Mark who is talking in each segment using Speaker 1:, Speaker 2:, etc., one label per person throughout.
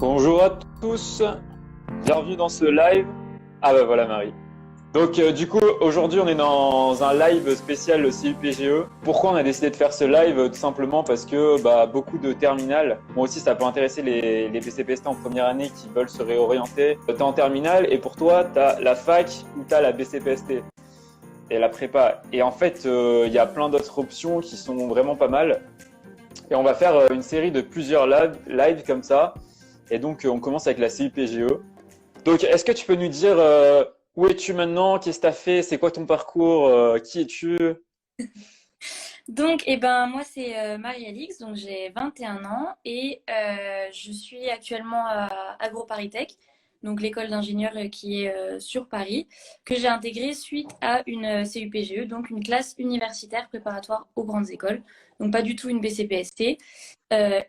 Speaker 1: Bonjour à tous, bienvenue dans ce live. Ah bah voilà Marie. Donc du coup aujourd'hui on est dans un live spécial CUPGE. Pourquoi on a décidé de faire ce live? Tout simplement parce que beaucoup de terminales, moi aussi ça peut intéresser les BCPST en première année qui veulent se réorienter. T'es en terminale et pour toi t'as la fac ou t'as la BCPST et la prépa. Et en fait il y a plein d'autres options qui sont vraiment pas mal. Et on va faire une série de plusieurs lives comme ça. Et donc, on commence avec la CUPGE. Donc, est-ce que tu peux nous dire où es-tu maintenant? Qu'est-ce que tu as fait? C'est quoi ton parcours? Qui es-tu?
Speaker 2: Donc, moi, c'est Marie-Alix, donc j'ai 21 ans et je suis actuellement à AgroParisTech, donc l'école d'ingénieurs qui est sur Paris, que j'ai intégrée suite à une CUPGE, donc une classe universitaire préparatoire aux grandes écoles, donc pas du tout une BCPST.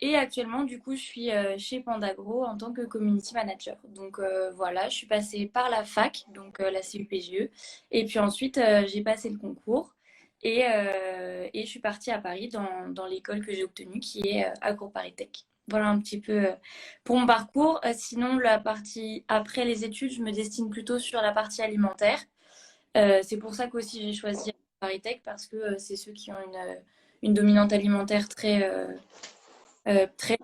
Speaker 2: Et actuellement, du coup, je suis chez Pandagro en tant que community manager. Donc voilà, je suis passée par la fac, donc la CUPGE, et puis ensuite, j'ai passé le concours. Et je suis partie à Paris dans l'école que j'ai obtenue, qui est AgroParisTech. Voilà un petit peu pour mon parcours. Sinon, la partie après les études, je me destine plutôt sur la partie alimentaire. C'est pour ça qu'aussi j'ai choisi AgroParisTech parce que c'est ceux qui ont une dominante alimentaire très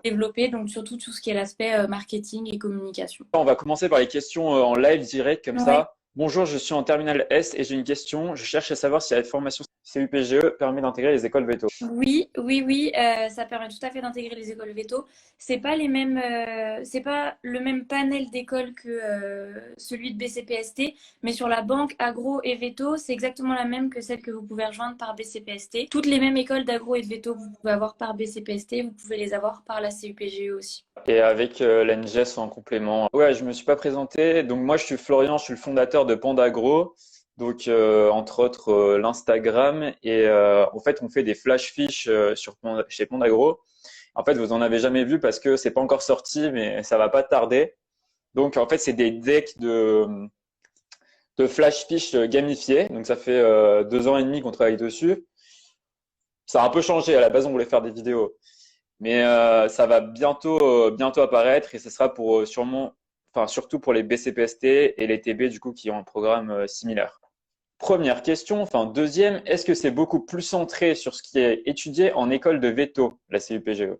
Speaker 2: développée, donc surtout tout ce qui est l'aspect marketing et communication.
Speaker 1: On va commencer par les questions en live direct comme
Speaker 2: Ouais.
Speaker 1: ça. Bonjour, je suis en terminale S et j'ai une question. Je cherche à savoir si la formation CUPGE permet d'intégrer les écoles veto.
Speaker 2: Oui, oui, oui, ça permet tout à fait d'intégrer les écoles veto. C'est pas le même panel d'écoles que celui de BCPST, mais sur la banque agro et veto, c'est exactement la même que celle que vous pouvez rejoindre par BCPST. Toutes les mêmes écoles d'agro et de veto que vous pouvez avoir par BCPST, vous pouvez les avoir par la CUPGE aussi.
Speaker 1: Et avec l'NGES en complément. Ouais, je me suis pas présenté. Donc moi, je suis Florian, je suis le fondateur de Pandagro. Donc entre autres l'Instagram et en fait on fait des flash fiches chez Pandagro. En fait, vous en avez jamais vu parce que c'est pas encore sorti, mais ça va pas tarder. Donc en fait, c'est des decks de flash fiches gamifiés. Donc ça fait 2 ans et demi qu'on travaille dessus. Ça a un peu changé. À la base, on voulait faire des vidéos. Mais ça va bientôt apparaître et ce sera pour sûrement, enfin surtout pour les BCPST et les TB du coup qui ont un programme similaire. Première question, enfin deuxième, est-ce que c'est beaucoup plus centré sur ce qui est étudié en école de veto, la CUPGE?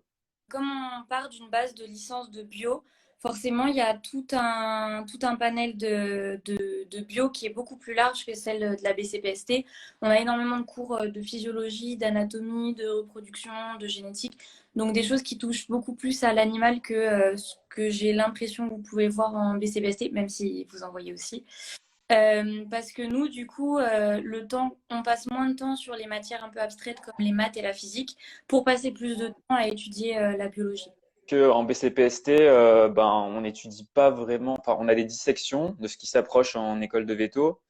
Speaker 2: Comme on part d'une base de licence de bio, forcément, il y a tout un panel de bio qui est beaucoup plus large que celle de la BCPST. On a énormément de cours de physiologie, d'anatomie, de reproduction, de génétique. Donc des choses qui touchent beaucoup plus à l'animal que ce que j'ai l'impression que vous pouvez voir en BCPST, même si vous en voyez aussi. Parce que nous, du coup, on passe moins de temps sur les matières un peu abstraites comme les maths et la physique pour passer plus de temps à étudier la biologie.
Speaker 1: Que en BCPST, on n'étudie pas vraiment, enfin on a des dissections de ce qui s'approche en école de veto.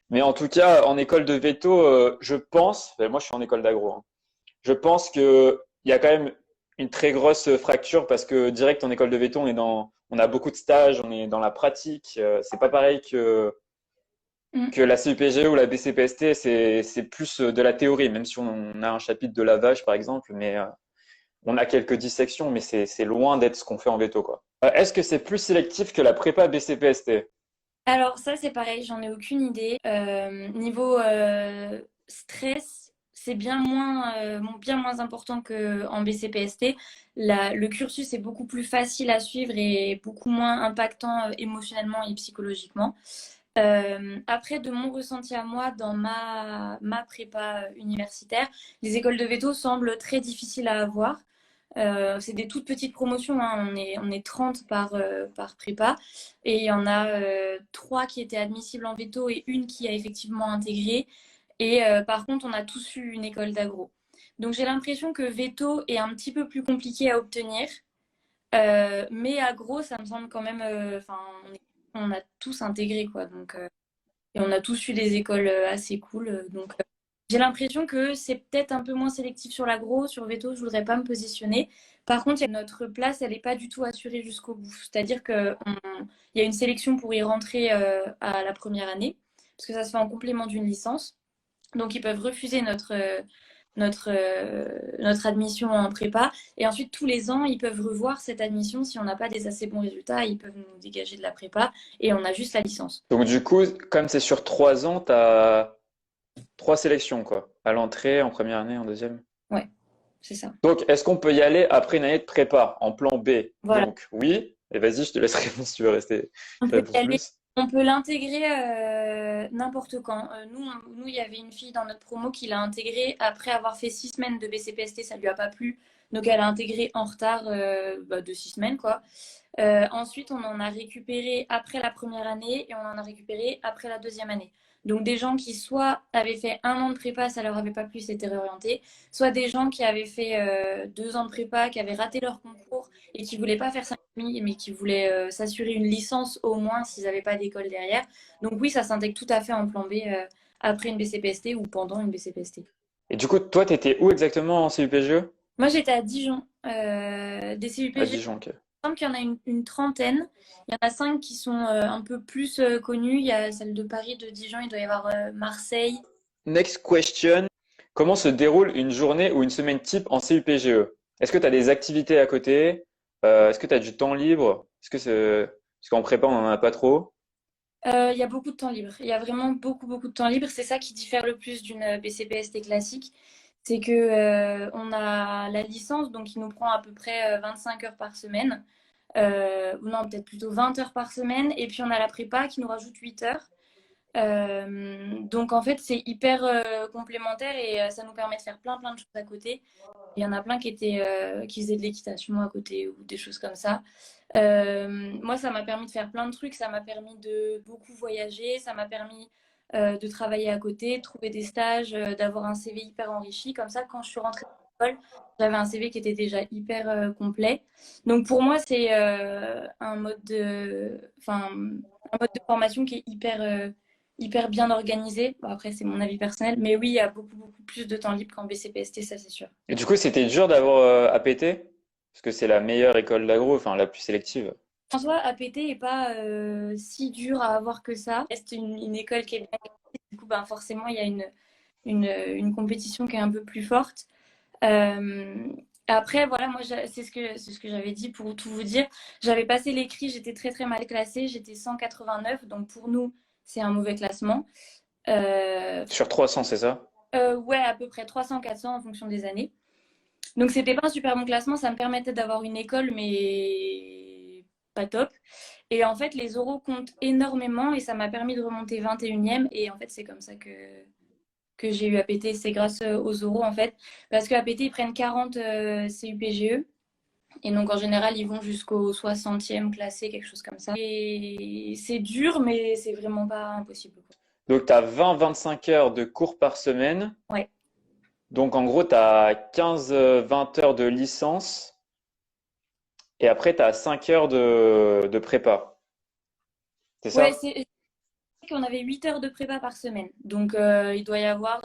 Speaker 1: Mais en tout cas, en école de veto, je pense, moi je suis en école d'agro, hein. Je pense que il y a quand même une très grosse fracture parce que direct en école de veto, on a beaucoup de stages, on est dans la pratique. C'est pas pareil
Speaker 2: Mm.
Speaker 1: que la CUPG ou la BCPST, c'est plus de la théorie, même si on a un chapitre de lavage par exemple, mais on a quelques dissections, mais c'est loin d'être ce qu'on fait en veto, quoi. Est-ce que c'est plus sélectif que la prépa BCPST?
Speaker 2: Alors ça, c'est pareil, j'en ai aucune idée. Niveau stress, c'est bien moins important qu'en BCPST. Le cursus est beaucoup plus facile à suivre et beaucoup moins impactant émotionnellement et psychologiquement. Après, de mon ressenti à moi, dans ma prépa universitaire, les écoles de veto semblent très difficiles à avoir. C'est des toutes petites promotions, hein. On est 30 par prépa. Et il y en a 3 qui étaient admissibles en veto et une qui a effectivement intégré. Et par contre, on a tous eu une école d'agro. Donc j'ai l'impression que veto est un petit peu plus compliqué à obtenir. Mais agro, ça me semble quand même. Enfin, on a tous intégré, quoi. Et on a tous eu des écoles assez cool. J'ai l'impression que c'est peut-être un peu moins sélectif sur l'agro, sur veto, je voudrais pas me positionner. Par contre, notre place, elle n'est pas du tout assurée jusqu'au bout. C'est-à-dire qu'il y a une sélection pour y rentrer à la première année, parce que ça se fait en complément d'une licence. Donc, ils peuvent refuser notre admission en prépa. Et ensuite, tous les ans, ils peuvent revoir cette admission. Si on n'a pas des assez bons résultats, ils peuvent nous dégager de la prépa et on a juste la licence.
Speaker 1: Donc du coup, comme c'est sur 3 ans, tu as 3 sélections, quoi. À l'entrée, en première année, en deuxième.
Speaker 2: Ouais, c'est ça.
Speaker 1: Donc, est-ce qu'on peut y aller après une année de prépa, en plan B?
Speaker 2: Voilà.
Speaker 1: Donc, oui. Et vas-y, je te laisse répondre si tu veux rester
Speaker 2: On peut y
Speaker 1: pour
Speaker 2: aller.
Speaker 1: plus.
Speaker 2: On peut l'intégrer n'importe quand. Nous, il y avait une fille dans notre promo qui l'a intégré après avoir fait 6 semaines de BCPST, ça lui a pas plu. Donc, elle a intégré en retard de 6 semaines, quoi. Ensuite, on en a récupéré après la première année et on en a récupéré après la deuxième année. Donc des gens qui soit avaient fait 1 an de prépa, ça leur avait pas plu, s'étaient réorientés, soit des gens qui avaient fait 2 ans de prépa, qui avaient raté leur concours et qui voulaient pas faire 5 ans, mais qui voulaient s'assurer une licence au moins s'ils n'avaient pas d'école derrière. Donc oui, ça s'intègre tout à fait en plan B après une BCPST ou pendant une BCPST.
Speaker 1: Et du coup, toi, t'étais où exactement en CUPGE?
Speaker 2: Moi, j'étais à Dijon. Des
Speaker 1: À
Speaker 2: CUPG,
Speaker 1: Dijon, ok.
Speaker 2: semble qu'il y en a une trentaine. Il y en a 5 qui sont un peu plus connues. Il y a celle de Paris, de Dijon, il doit y avoir Marseille.
Speaker 1: Next question. Comment se déroule une journée ou une semaine type en CUPGE? Est-ce que tu as des activités à côté? Est-ce que tu as du temps libre? Parce qu'en prépa, on n'en a pas trop.
Speaker 2: Il y a beaucoup de temps libre. Il y a vraiment beaucoup, beaucoup de temps libre. C'est ça qui diffère le plus d'une BCPST classique. C'est que on a la licence, donc qui nous prend à peu près 25 heures par semaine. Ou non, peut-être plutôt 20 heures par semaine. Et puis on a la prépa qui nous rajoute 8 heures. Donc en fait, c'est hyper complémentaire et ça nous permet de faire plein plein de choses à côté. Il y en a plein qui faisaient de l'équitation à côté ou des choses comme ça. Moi, ça m'a permis de faire plein de trucs. Ça m'a permis de beaucoup voyager. Ça m'a permis de travailler à côté, de trouver des stages, d'avoir un CV hyper enrichi. Comme ça, quand je suis rentrée à l'école, j'avais un CV qui était déjà hyper complet. Donc pour moi, c'est un mode de formation qui est hyper bien organisé. Bon, après, c'est mon avis personnel. Mais oui, il y a beaucoup, beaucoup plus de temps libre qu'en BCPST, ça c'est sûr.
Speaker 1: Et du coup, c'était dur d'avoir APT? Parce que c'est la meilleure école d'agro, enfin la plus sélective.
Speaker 2: En soi, APT n'est pas si dur à avoir que ça. C'est une école qui est bien classée. Du coup, ben, forcément, il y a une compétition qui est un peu plus forte. Euh, Après, voilà, moi, c'est ce que j'avais dit pour tout vous dire. J'avais passé l'écrit, j'étais très très mal classée. J'étais 189, donc pour nous, c'est un mauvais classement. Euh,
Speaker 1: Sur 300, c'est ça?
Speaker 2: ouais, à peu près 300-400 en fonction des années. Donc c'était pas un super bon classement, ça me permettait d'avoir une école, mais pas top. Et en fait, les oraux comptent énormément et ça m'a permis de remonter 21e. Et en fait, c'est comme ça que j'ai eu APT. C'est grâce aux oraux, en fait. Parce que APT, ils prennent 40 CUPGE. Et donc, en général, ils vont jusqu'au 60e classé, quelque chose comme ça. Et c'est dur, mais c'est vraiment pas impossible, quoi.
Speaker 1: Donc, tu as 20-25 heures de cours par semaine.
Speaker 2: Ouais.
Speaker 1: Donc, en gros, tu as 15-20 heures de licence. Et après, tu as 5 heures de prépa. C'est
Speaker 2: Ouais,
Speaker 1: ça?
Speaker 2: c'est qu'on avait 8 heures de prépa par semaine. Donc, il doit y avoir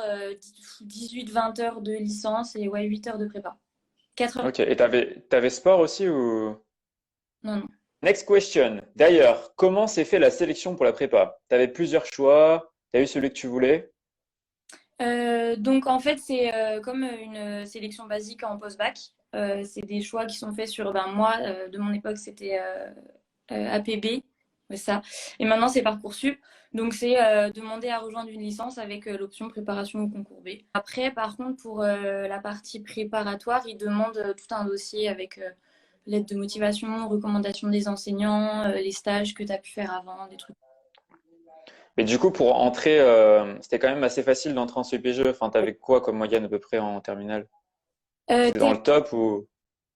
Speaker 2: 18-20 heures de licence et ouais, 8 heures de prépa. 4 heures.
Speaker 1: Ok. Et t'avais sport aussi ou?
Speaker 2: Non, non.
Speaker 1: Next question. D'ailleurs, comment s'est fait la sélection pour la prépa? T'avais plusieurs choix. T'as eu celui que tu voulais?
Speaker 2: Donc, en fait, c'est comme une sélection basique en post-bac. C'est des choix qui sont faits sur, ben, moi, de mon époque, c'était APB, ouais, ça. Et maintenant, c'est Parcoursup. Donc, c'est demander à rejoindre une licence avec l'option préparation au concours B. Après, par contre, pour la partie préparatoire, ils demandent tout un dossier avec lettre de motivation, recommandations des enseignants, les stages que tu as pu faire avant, des trucs.
Speaker 1: Mais du coup, pour entrer, c'était quand même assez facile d'entrer en CPGE. Enfin, t'avais quoi comme moyenne à peu près en terminale?
Speaker 2: Euh,
Speaker 1: C'était dans
Speaker 2: ter-
Speaker 1: le top ou?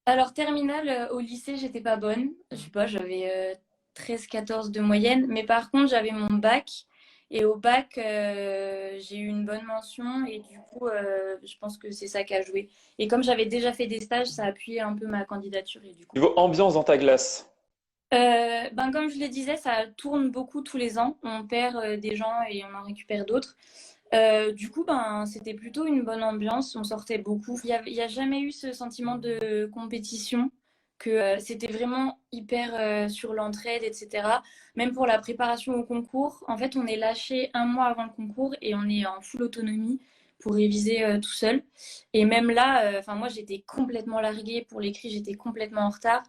Speaker 2: Alors, terminale, au lycée, j'étais pas bonne. Je sais pas, j'avais 13-14 de moyenne. Mais par contre, j'avais mon bac. Et au bac, j'ai eu une bonne mention. Et du coup, je pense que c'est ça qui a joué. Et comme j'avais déjà fait des stages, ça a appuyé un peu ma candidature. Et du coup.
Speaker 1: Niveau ambiance dans ta glace.
Speaker 2: Ben, comme je le disais, ça tourne beaucoup tous les ans. On perd des gens et on en récupère d'autres. Du coup, ben, c'était plutôt une bonne ambiance. On sortait beaucoup. Il y a jamais eu ce sentiment de compétition, que c'était vraiment hyper sur l'entraide, etc. Même pour la préparation au concours, en fait, on est lâché un mois avant le concours et on est en full autonomie pour réviser tout seul. Et même là, enfin moi j'étais complètement larguée pour l'écrit, j'étais complètement en retard.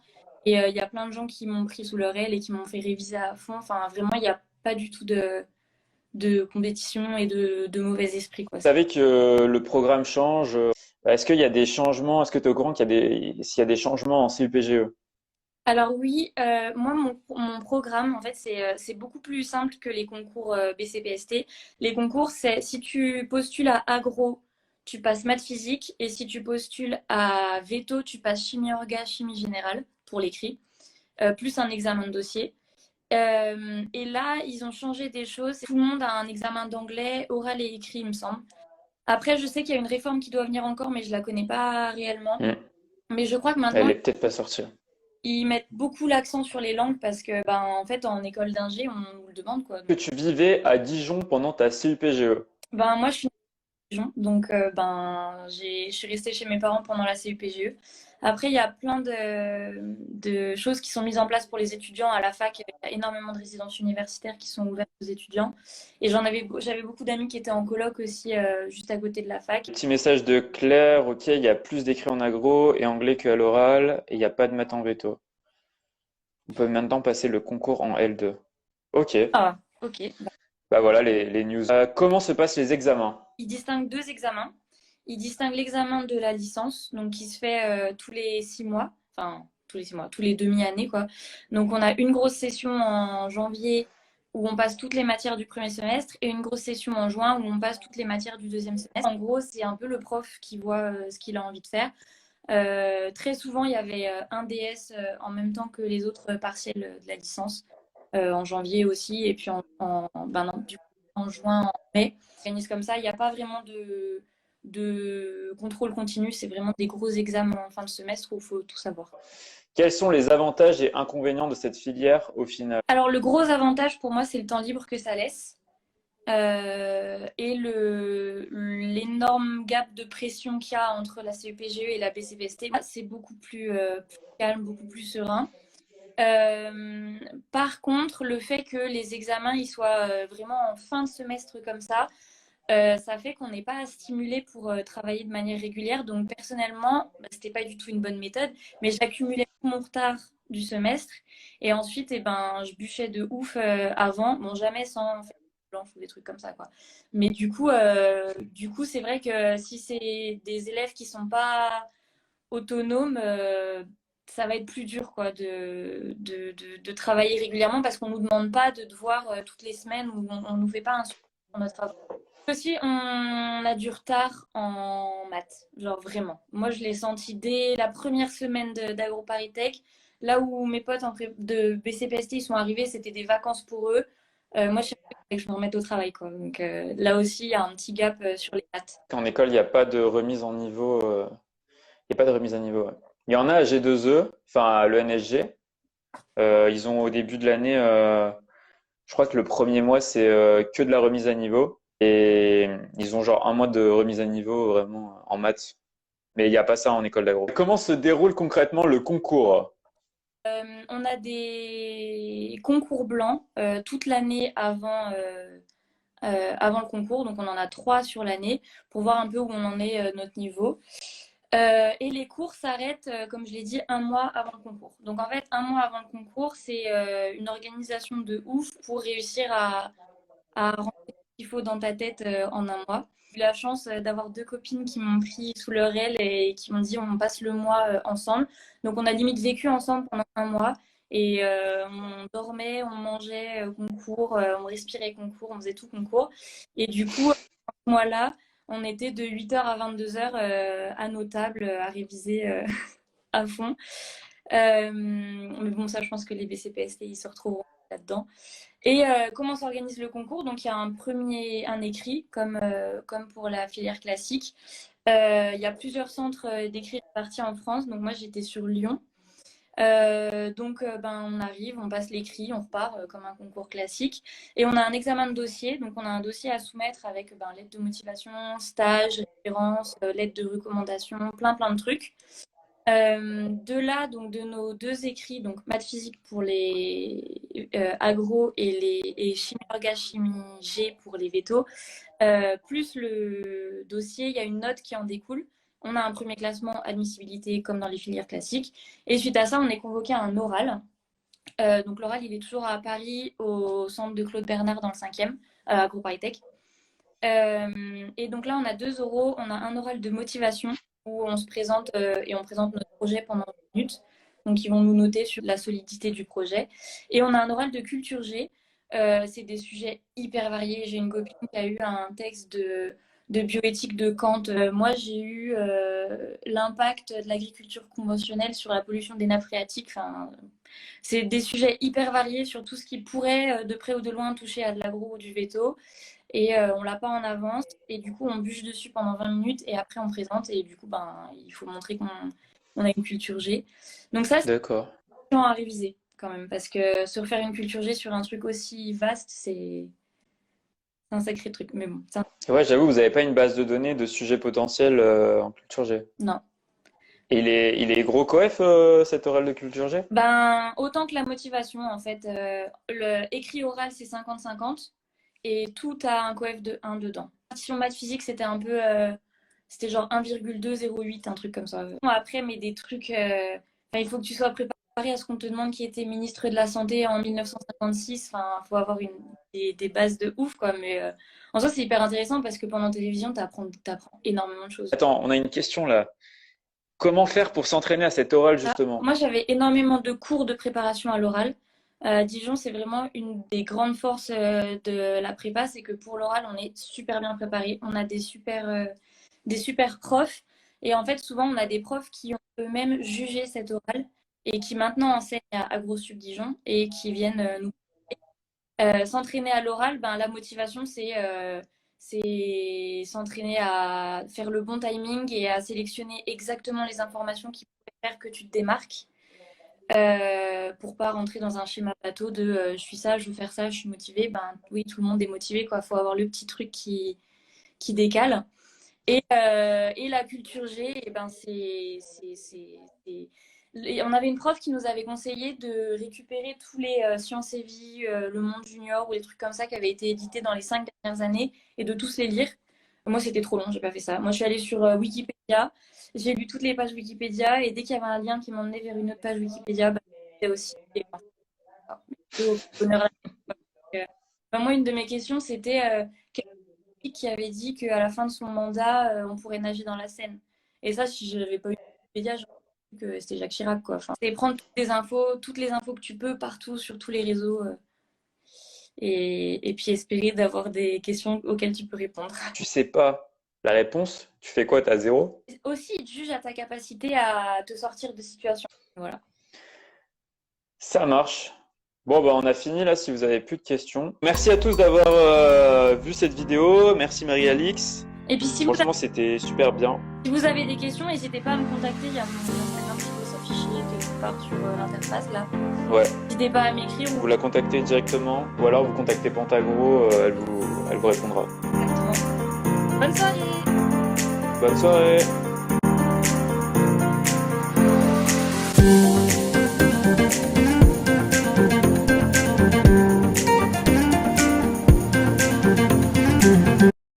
Speaker 2: Et il y a plein de gens qui m'ont pris sous leur aile et qui m'ont fait réviser à fond. Enfin vraiment, il n'y a pas du tout de compétition et de mauvais esprit, quoi.
Speaker 1: Vous savez que le programme change. Est-ce qu'il y a des changements? Est-ce que tu es au courant s'il y a des changements en CUPGE?
Speaker 2: Alors oui, moi mon programme en fait c'est beaucoup plus simple que les concours BCPST. Les concours c'est si tu postules à agro, tu passes maths physique et si tu postules à veto, tu passes chimie orga, chimie générale pour l'écrit, plus un examen de dossier. Et là, ils ont changé des choses. Tout le monde a un examen d'anglais, oral et écrit, il me semble. Après, je sais qu'il y a une réforme qui doit venir encore, mais je la connais pas réellement.
Speaker 1: Hmm.
Speaker 2: Mais je crois que
Speaker 1: Elle
Speaker 2: maintenant,
Speaker 1: est peut-être pas sortie.
Speaker 2: ils mettent beaucoup l'accent sur les langues parce que, ben, en fait, en école d'ingé, on nous le demande, quoi.
Speaker 1: Que tu vivais à Dijon pendant ta CUPGE.
Speaker 2: Ben, moi, je suis donc, je suis restée chez mes parents pendant la CUPGE. Après, il y a plein de choses qui sont mises en place pour les étudiants à la fac. Il y a énormément de résidences universitaires qui sont ouvertes aux étudiants. Et j'avais beaucoup d'amis qui étaient en coloc aussi, juste à côté de la fac.
Speaker 1: Petit message de Claire, ok, il y a plus d'écrits en agro et anglais qu'à l'oral, et il n'y a pas de maths en veto. On peut maintenant passer le concours en L2. Ok,
Speaker 2: Ah, ok.
Speaker 1: bah voilà les news. Comment se passent les examens?
Speaker 2: Ils distinguent deux examens. Ils distinguent l'examen de la licence, donc qui se fait tous les 6 mois, enfin tous les 6 mois, tous les demi-années quoi. Donc on a une grosse session en janvier où on passe toutes les matières du premier semestre et une grosse session en juin où on passe toutes les matières du deuxième semestre. En gros, c'est un peu le prof qui voit ce qu'il a envie de faire. Très souvent, il y avait un DS en même temps que les autres partiels de la licence, en janvier aussi, et puis ben non, du coup, en juin, en mai. On organise comme ça, il n'y a pas vraiment de contrôle continu, c'est vraiment des gros examens en fin de semestre où il faut tout savoir.
Speaker 1: Quels sont les avantages et inconvénients de cette filière au final?
Speaker 2: Alors, le gros avantage pour moi, c'est le temps libre que ça laisse. Et l'énorme gap de pression qu'il y a entre la CEPGE et la BCPST, c'est beaucoup plus calme, beaucoup plus serein. Par contre, le fait que les examens ils soient vraiment en fin de semestre comme ça fait qu'on n'est pas stimulé pour travailler de manière régulière. Donc personnellement, c'était pas du tout une bonne méthode, mais j'accumulais tout mon retard du semestre et ensuite, je bûchais de ouf avant. Bon, jamais sans faire blanche ou des trucs comme ça, quoi. Mais du coup, c'est vrai que si c'est des élèves qui sont pas autonomes, ça va être plus dur quoi, de travailler régulièrement parce qu'on ne nous demande pas de devoir toutes les semaines ou on ne nous fait pas un suivi sur notre travail. Aussi, on a du retard en maths, genre vraiment. Moi, je l'ai senti dès la première semaine d'AgroParisTech. Là où mes potes de BCPST ils sont arrivés, c'était des vacances pour eux. Moi, je savais que je me remette au travail, quoi. Donc là aussi, il y a un petit gap sur les maths.
Speaker 1: En école, il n'y a pas de remise en niveau. Il n'y a pas de remise à niveau. Ouais. Il y en a à G2E, enfin à l'ENSG. Ils ont au début de l'année, je crois que le premier mois, c'est que de la remise à niveau. Et ils ont genre un mois de remise à niveau vraiment en maths. Mais il n'y a pas ça en école d'agro. Comment se déroule concrètement le concours?
Speaker 2: On a des concours blancs toute l'année avant le concours. Donc, on en a 3 sur l'année pour voir un peu où on en est, notre niveau. Et les cours s'arrêtent, comme je l'ai dit, un mois avant le concours. Donc, en fait, un mois avant le concours, c'est une organisation de ouf pour réussir à rentrer ce qu'il faut dans ta tête en un mois. J'ai eu la chance d'avoir 2 copines qui m'ont pris sous leur aile et qui m'ont dit on passe le mois ensemble. Donc on a limite vécu ensemble pendant un mois et on dormait, on mangeait concours, on respirait concours, on faisait tout concours. Et du coup, ce mois-là, on était de 8h à 22h à nos tables à réviser à fond. Mais bon, ça, je pense que les BCPST, ils se retrouveront là-dedans. Et comment s'organise le concours? Donc, il y a un écrit, comme pour la filière classique. Il y a plusieurs centres d'écrit répartis en France. Donc, moi, j'étais sur Lyon. On arrive, on passe l'écrit, on repart comme un concours classique. Et on a un examen de dossier. Donc, on a un dossier à soumettre avec lettre de motivation, stage, référence, lettre de recommandation, plein, plein de trucs. De là, donc de nos deux écrits, donc maths physique pour les agro et chimie orga, chimie G pour les vétos, plus le dossier, il y a une note qui en découle. On a un premier classement admissibilité comme dans les filières classiques. Et suite à ça, on est convoqué à un oral. Donc l'oral, il est toujours à Paris, au centre de Claude Bernard dans le 5e, à AgroParisTech. Et donc là, on a 2 oraux. On a un oral de motivation où on se présente et on présente notre projet pendant 20 minutes. Donc ils vont nous noter sur la solidité du projet. Et on a un oral de culture G. C'est des sujets hyper variés. J'ai une copine qui a eu un texte de bioéthique de Kant. Moi, j'ai eu l'impact de l'agriculture conventionnelle sur la pollution des nappes phréatiques. Enfin, c'est des sujets hyper variés sur tout ce qui pourrait, de près ou de loin, toucher à de l'agro ou du veto. Et on l'a pas en avance. Et du coup, on bûche dessus pendant 20 minutes et après, on présente. Et du coup, ben, il faut montrer qu'on a une culture G. Donc ça, c'est
Speaker 1: D'accord.
Speaker 2: à réviser quand même. Parce que se refaire une culture G sur un truc aussi vaste, c'est un sacré truc. Mais bon,
Speaker 1: Ouais, j'avoue, vous n'avez pas une base de données de sujets potentiels en culture G.
Speaker 2: non.
Speaker 1: Et il est gros coef, cet oral de culture G?
Speaker 2: Ben, autant que la motivation, en fait. Le écrit oral, c'est 50-50. Et tout a un coef de 1 dedans. Sur maths physique, c'était un peu. C'était genre 1,208, un truc comme ça. Après, mais des trucs. Enfin, il faut que tu sois préparé à ce qu'on te demande qui était ministre de la Santé en 1956. Enfin, il faut avoir des bases de ouf, quoi. Mais en soi, c'est hyper intéressant parce que pendant la télévision, t'apprends énormément de choses.
Speaker 1: Attends, on a une question là. Comment faire pour s'entraîner à cet oral justement?
Speaker 2: Moi, j'avais énormément de cours de préparation à l'oral. Dijon, c'est vraiment une des grandes forces de la prépa, c'est que pour l'oral, on est super bien préparé. On a des super profs. Et en fait, souvent, on a des profs qui ont eux-mêmes jugé cet oral et qui maintenant enseignent à AgroSup Dijon et qui viennent nous s'entraîner à l'oral. Ben, la motivation, c'est s'entraîner à faire le bon timing et à sélectionner exactement les informations qui pourraient faire que tu te démarques pour pas rentrer dans un schéma bateau de je suis ça, je veux faire ça, je suis motivée. Ben oui, tout le monde est motivé, quoi. Faut avoir le petit truc qui décale. Et la culture G, eh ben on avait une prof qui nous avait conseillé de récupérer tous les Sciences et Vie, Le Monde Junior ou les trucs comme ça qui avaient été édités dans les 5 dernières années et de tous les lire. Moi, c'était trop long, j'ai pas fait ça. Moi, je suis allée sur Wikipédia, j'ai lu toutes les pages Wikipédia et dès qu'il y avait un lien qui m'emmenait vers une autre page Wikipédia, bah, c'était aussi. Moi, une de mes questions, c'était qui avait dit qu'à la fin de son mandat, on pourrait nager dans la Seine. Et ça, si je n'avais pas eu Wikipédia, j'aurais cru que c'était Jacques Chirac, quoi. Enfin, c'est prendre toutes les infos que tu peux partout sur tous les réseaux et puis espérer d'avoir des questions auxquelles tu peux répondre.
Speaker 1: Tu sais pas la réponse? Tu fais quoi? T'as zéro?
Speaker 2: Aussi, il te juge à ta capacité à te sortir de situations. Voilà.
Speaker 1: Ça marche. Bon, bah, on a fini là si vous avez plus de questions. Merci à tous d'avoir vu cette vidéo. Merci Marie-Alix.
Speaker 2: Et puis
Speaker 1: Franchement, c'était super bien.
Speaker 2: si vous avez des questions, n'hésitez pas à me contacter. Il y a mon Instagram qui doit s'afficher quelque part sur l'interface là.
Speaker 1: Ouais.
Speaker 2: N'hésitez pas à m'écrire.
Speaker 1: Vous la contactez directement ou alors vous contactez Pentagro, elle vous répondra.
Speaker 2: Exactement. Bonne soirée!
Speaker 1: Bonne soirée!